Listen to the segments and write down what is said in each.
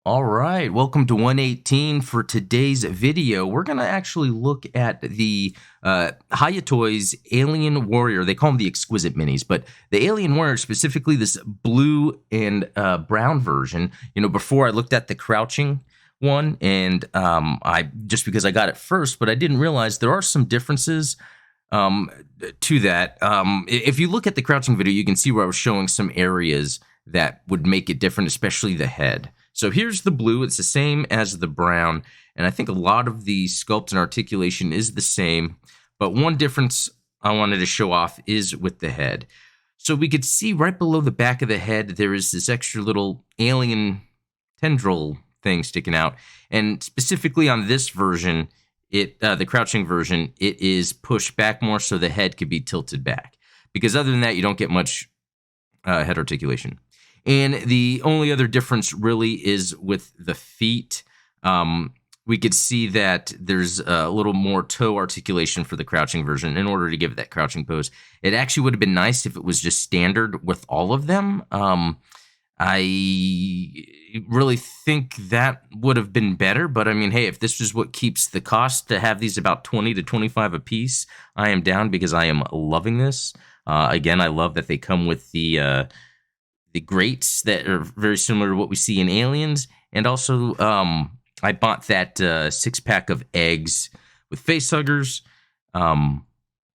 All right, welcome to 118 for today's video. We're going to actually look at the Hiya Toys Alien Warrior. They call them the Exquisite Minis, but the Alien Warrior, specifically this blue and brown version. You know, before I looked at the crouching one, and I just because I got it first, but I didn't realize there are some differences to that. If you look at the crouching video, you can see where I was showing some areas that would make it different, especially the head. So here's the blue. It's the same as the brown, and I think a lot of the sculpt and articulation is the same, but one difference I wanted to show off is with the head. So we could see right below the back of the head, there is this extra little alien tendril thing sticking out, and specifically on this version, the crouching version, it is pushed back more so the head could be tilted back, because other than that, you don't get much head articulation. And the only other difference really is with the feet. We could see that there's a little more toe articulation for the crouching version in order to give it that crouching pose. It actually would have been nice if it was just standard with all of them. I really think that would have been better, but I mean, hey, if this is what keeps the cost to have these about 20 to 25 a piece, I am down because I am loving this. Again, I love that they come with the grates that are very similar to what we see in Aliens. And also, I bought that 6-pack of eggs with facehuggers,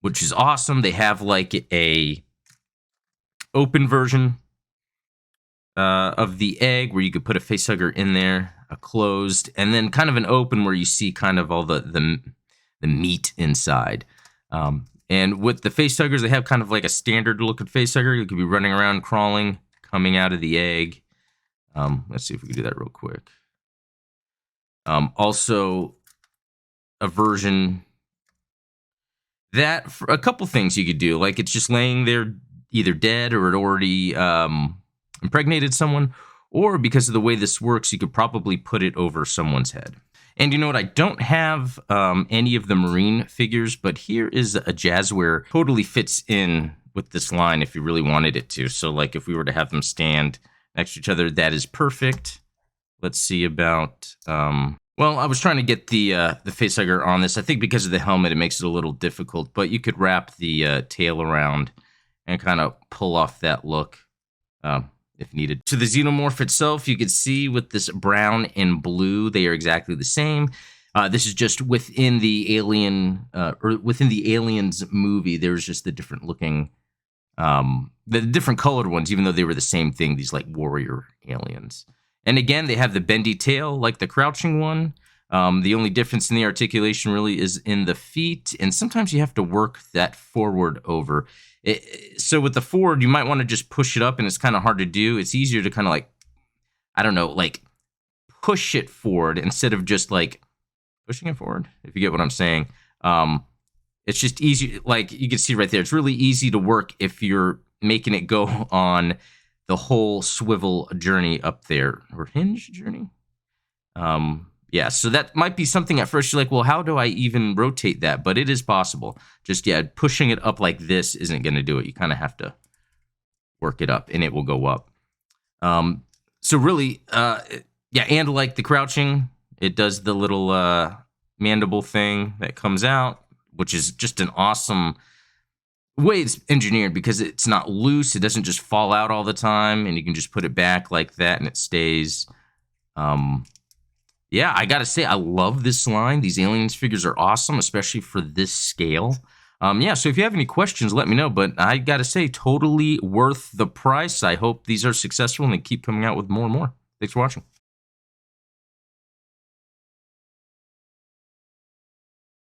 which is awesome. They have like a open version of the egg where you could put a facehugger in there, a closed, and then kind of an open where you see kind of all the meat inside. And with the facehuggers, they have kind of like a standard looking facehugger. You could be running around, crawling, coming out of the egg. Let's see if we can do that real quick. Also, a version that for a couple things you could do, like it's just laying there either dead or it already impregnated someone, or because of the way this works, you could probably put it over someone's head. And you know what? I don't have any of the Marine figures, but here is a Jazzware. Totally fits in with this line if you really wanted it to. So like if we were to have them stand next to each other, that is perfect. Let's see about, well, I was trying to get the facehugger on this. I think because of the helmet, it makes it a little difficult, but you could wrap the tail around and kind of pull off that look if needed. To the xenomorph itself, you can see with this brown and blue, they are exactly the same. This is just within the Alien, or within the Aliens movie, there's just the different looking, the different colored ones, even though they were the same thing, these like warrior aliens. And again, they have the bendy tail like the crouching one. The only difference in the articulation really is in the feet, and sometimes you have to work that forward over. So with the forward, you might want to just push it up, and it's kind of hard to do. It's easier to kind of like, I don't know, like push it forward instead of just like pushing it forward, if you get what I'm saying. It's just easy, like you can see right there, it's really easy to work if you're making it go on the whole swivel journey up there, or hinge journey. Yeah, so that might be something at first you're like, well, how do I even rotate that? But it is possible. Just, yeah, pushing it up like this isn't going to do it. You kind of have to work it up, and it will go up. So really, yeah, and like the crouching, it does the little mandible thing that comes out, which is just an awesome way it's engineered because it's not loose. It doesn't just fall out all the time, and you can just put it back like that, and it stays. Yeah, I gotta say, I love this line. These Aliens figures are awesome, especially for this scale. Yeah, so if you have any questions, let me know. But I gotta say, totally worth the price. I hope these are successful and they keep coming out with more and more. Thanks for watching.